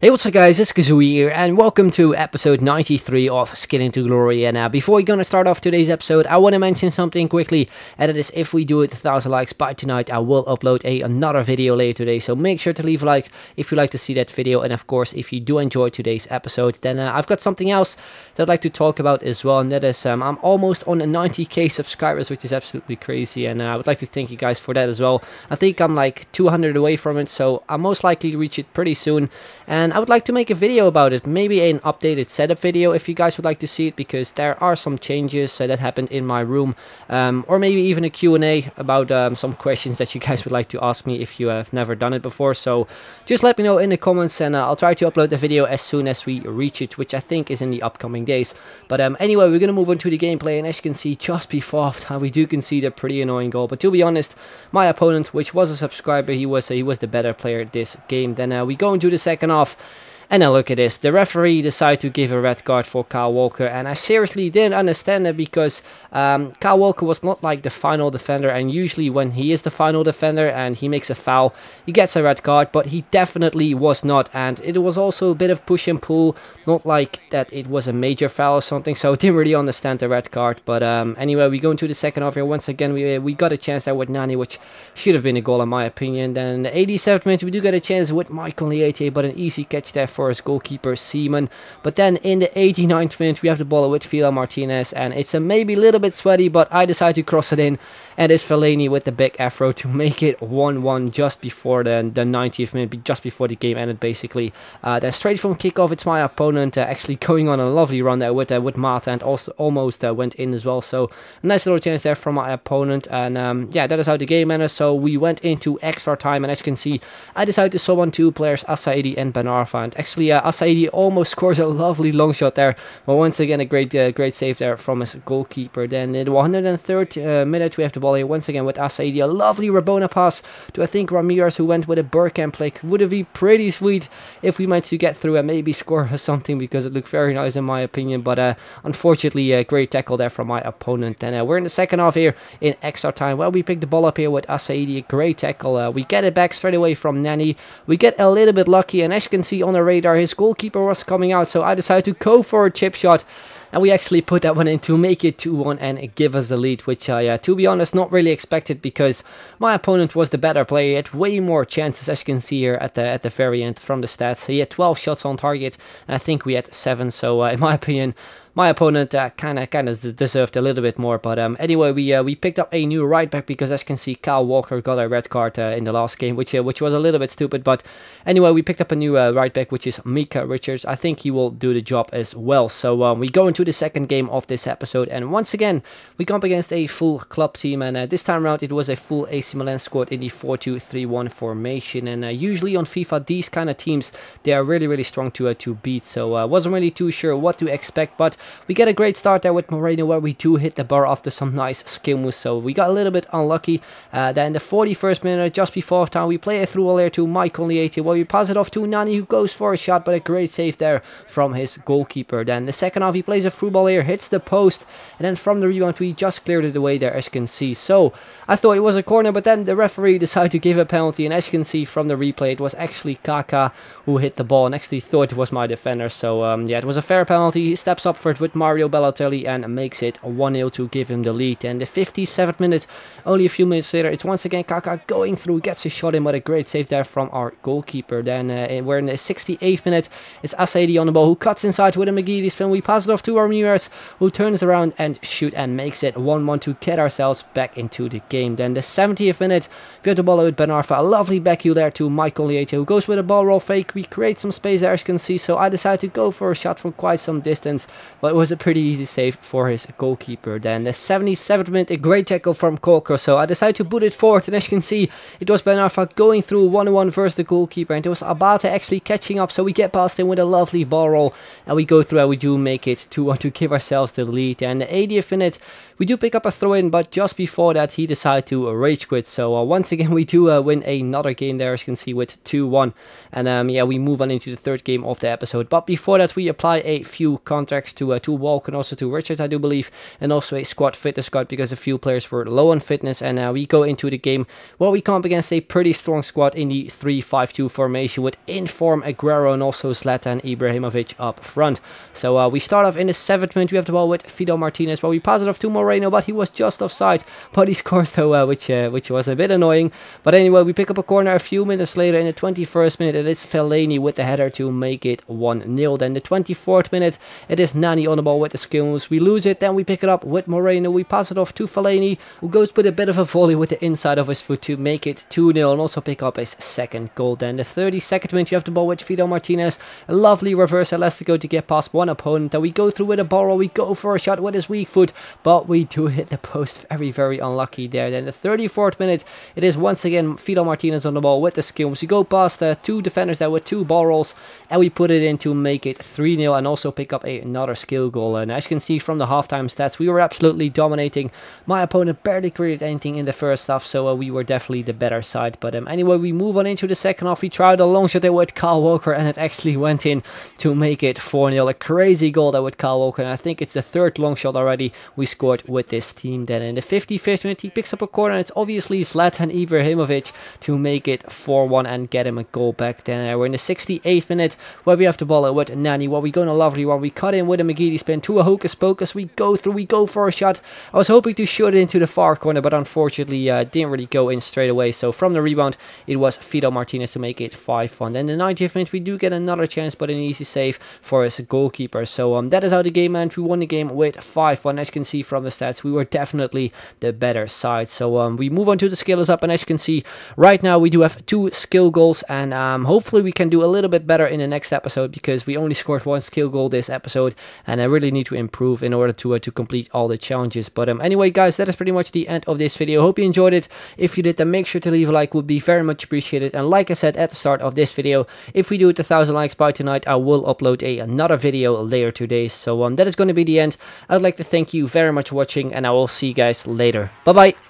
Hey, what's up guys, it's Kazooie here, and welcome to episode 93 of Skin into Glory. And before we're gonna start off today's episode, I want to mention something quickly, and that is if we do it 1,000 likes by tonight, I will upload another video later today, so make sure to leave a like if you like to see that video, and of course, if you do enjoy today's episode, then I've got something else that I'd like to talk about as well, and that is, I'm almost on 90k subscribers, which is absolutely crazy, and I would like to thank you guys for that as well. I think I'm like 200 away from it, so I'll most likely reach it pretty soon, and I would like to make a video about it, maybe an updated setup video if you guys would like to see it, because there are some changes that happened in my room, or maybe even a Q&A about some questions that you guys would like to ask me if you have never done it before. So just let me know in the comments, and I'll try to upload the video as soon as we reach it, which I think is in the upcoming days. But anyway, we're gonna move on to the gameplay, and as you can see, just before halftime we do concede a pretty annoying goal. But to be honest, my opponent, which was a subscriber, he was the better player this game. Then we go into the second half. And now look at this, the referee decided to give a red card for Kyle Walker, and I seriously didn't understand it, because Kyle Walker was not like the final defender, and usually when he is the final defender and he makes a foul, he gets a red card, but he definitely was not, and it was also a bit of push and pull, not like that it was a major foul or something, so I didn't really understand the red card. But anyway, we go into the second half here. Once again, we got a chance there with Nani, which should have been a goal in my opinion. Then in the 87th minute, we do get a chance with Michael Liete, but an easy catch there for his goalkeeper Seaman. But then in the 89th minute we have the ball with Fila Martinez, and it's a maybe a little bit sweaty, but I decide to cross it in, and it's Fellaini with the big afro to make it 1-1 just before the 90th minute, just before the game ended basically. Then straight from kickoff, it's my opponent actually going on a lovely run there with Mata, and also almost went in as well, so a nice little chance there from my opponent. And yeah, that is how the game ended. So we went into extra time, and as you can see, I decided to sub on two players, Asaidi and Ben Arfa, and actually Asaidi almost scores a lovely long shot there, but once again a great save there from his goalkeeper. Then in the 103rd minute we have the ball here once again with Asaidi, a lovely Rabona pass to I think Ramirez, who went with a Burkamp flick. Would have been pretty sweet if we managed to get through and maybe score or something, because it looked very nice in my opinion, but unfortunately a great tackle there from my opponent. And we're in the second half here in extra time. Well, we pick the ball up here with Asaidi, a great tackle. We get it back straight away from Nani. We get a little bit lucky, and as you can see on the radar, his goalkeeper was coming out, so I decided to go for a chip shot, and we actually put that one in to make it 2-1 and give us the lead, which I, to be honest, not really expected, because my opponent was the better player. He had way more chances, as you can see here at the very end from the stats. He had 12 shots on target, and I think we had 7, so in my opinion, my opponent kind of deserved a little bit more. But anyway, we picked up a new right back, because as you can see, Kyle Walker got a red card in the last game, which was a little bit stupid. But anyway, we picked up a new right back, which is Mika Richards. I think he will do the job as well. So we go into the second game of this episode, and once again we come up against a full club team, and this time around it was a full AC Milan squad in the 4-2-3-1 formation. And usually on FIFA, these kind of teams, they are really strong to beat. So I wasn't really too sure what to expect, but we get a great start there with Moreno, where we do hit the bar after some nice skill moves, so we got a little bit unlucky. Then the 41st minute, just before time, we play a through ball there to Michael Liete, where we pass it off to Nani, who goes for a shot, but a great save there from his goalkeeper. Then the second half, he plays a through ball here, hits the post, and then from the rebound we just cleared it away there, as you can see. So I thought it was a corner, but then the referee decided to give a penalty, and as you can see from the replay, it was actually Kaka who hit the ball, and actually thought it was my defender. So yeah, it was a fair penalty. He steps up for it with Mario Balotelli and makes it 1-0 to give him the lead. And the 57th minute, only a few minutes later, it's once again Kaka going through, gets a shot in, but a great save there from our goalkeeper. Then we're in the 68th minute, it's Asaidi on the ball, who cuts inside with a McGeady spin. We pass it off to Ramirez, who turns around and shoot and makes it 1-1 to get ourselves back into the game. Then the 70th minute, we have the ball with Ben Arfa, a lovely back heel there to Michael Liete, who goes with a ball roll fake. We create some space there, as you can see, so I decided to go for a shot from quite some distance, but it was a pretty easy save for his goalkeeper. Then the 77th minute, a great tackle from Corker, so I decided to put it forward, and as you can see, it was Ben Arfa going through 1-1 versus the goalkeeper, and it was Abate actually catching up, so we get past him with a lovely ball roll, and we go through, and we do make it 2-1 to give ourselves the lead. And the 80th minute, we do pick up a throw in, but just before that he decided to rage quit, so once again we do win another game there, as you can see, with 2-1. And yeah, we move on into the third game of the episode, but before that we apply a few contracts to to Walk and also to Richards, I do believe, and also a squad fitness card because a few players were low on fitness. And we go into the game. Well, we come up against a pretty strong squad in the 3-5-2 formation with in-form Aguero and also Zlatan Ibrahimovic up front. So we start off in the 7th minute. We have the ball with Fidel Martinez. Well, we pass it off to Moreno, but he was just offside. But he scores though, which was a bit annoying. But anyway, we pick up a corner a few minutes later in the 21st minute. It is Fellaini with the header to make it 1-0. Then the 24th minute, it is Nani on the ball with the skill moves. We lose it, then we pick it up with Moreno. We pass it off to Fellaini, who goes with a bit of a volley with the inside of his foot to make it 2-0 and also pick up his second goal. Then the 32nd minute, you have the ball with Fidel Martinez. A lovely reverse Elastico to get past one opponent. Then we go through with a ball, we go for a shot with his weak foot, but we do hit the post. Very unlucky there. Then the 34th minute, it is once again Fidel Martinez on the ball with the skills. We go past two defenders there with two ball rolls, and we put it in to make it 3-0 and also pick up another skill goal. And as you can see from the halftime stats, we were absolutely dominating. My opponent barely created anything in the first half, so we were definitely the better side. But anyway, we move on into the second half. We tried a long shot there with Kyle Walker, and it actually went in to make it 4-0. A crazy goal there with Kyle Walker, and I think it's the third long shot already we scored with this team. Then in the 55th minute, he picks up a corner, and it's obviously Zlatan Ibrahimovic to make it 4-1 and get him a goal back. Then we're in the 68th minute where we have the ball with Nani. Well, we go on a lovely one. We cut in with a McGeady spin to a hocus pocus. We go through, we go for a shot. I was hoping to shoot it into the far corner, but unfortunately didn't really go in straight away. So from the rebound, it was Fidel Martinez to make it 5-1. Then in the 90th minute, we do get another chance, but an easy save for his goalkeeper. So that is how the game ended. We won the game with 5-1. As you can see from the stats, we were definitely the better side. So we move on to the skillers up, and as you can see, right now we do have 2 skill goals, and hopefully we can do a little bit better in the next episode because we only scored 1 skill goal this episode, and I really need to improve in order to complete all the challenges. But anyway, guys, that is pretty much the end of this video. Hope you enjoyed it. If you did, then make sure to leave a like, would be very much appreciated. And like I said at the start of this video, if we do it 1,000 likes by tonight, I will upload another video later today. So that is going to be the end. I'd like to thank you very much for watching, and I will see you guys later. Bye bye.